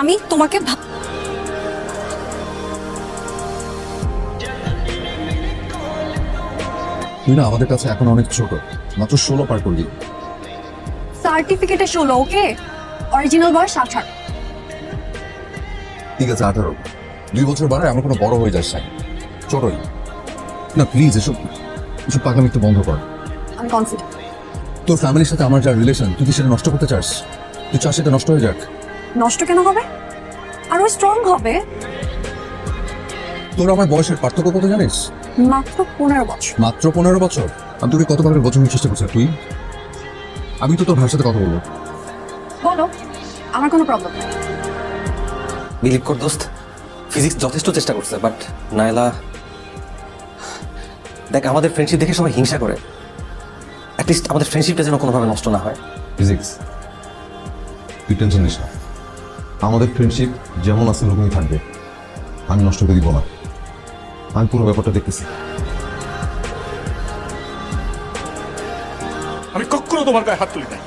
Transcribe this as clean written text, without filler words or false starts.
আমি তোমাকে তুই না আমাদের কাছে এখন অনেক ছোট, মাত্র 16 পার করলি। সার্টিফিকেটে 16, ওকে? অরিজিনাল বয়স 18। ঠিক আছে 18, 2 বছর বাড়ায় আমার কোনো বড় হয়ে যাস না, ছোটই না। প্লিজ এসব এসব পাগলামি একটু বন্ধ কর। আমি কনফিডেন্ট। তোর ফ্যামিলির সাথে আমার যা রিলেশন, তুই কি সেটা নষ্ট করতে চাস? তুই চাস সেটা নষ্ট হয়ে যাক? নষ্ট কেন হবে? আরো স্ট্রং হবে। তোর আমার বয়সের পার্থক্য কত জানিস? মাত্র 15 বছর। মাত্র 15 বছর? আমি তোকে কত ভাবে বছর চেষ্টা করছি তুই। আমি তো তোর ভাইয়ের সাথে কথা বলবো। বলো, আমার কোনো প্রবলেম নেই। বিলিভ কর দোস্ত, ফিজিক্স যথেষ্ট চেষ্টা করছে, বাট নাইলা, দেখ আমাদের ফ্রেন্ডশিপ দেখে সবাই হিংসা করে। অ্যাটলিস্ট আমাদের ফ্রেন্ডশিপটা যেন কোনোভাবে নষ্ট না হয়। ফিজিক্স, তুই টেনশন নিস না, আমাদের ফ্রেন্ডশিপ যেমন আছে ওরকমই থাকবে। আমি নষ্ট করে দিব না, আমি পুরো ব্যাপারটা দেখতেছি। আমি কখনো তোমার গায়ে হাত তুলি নাই।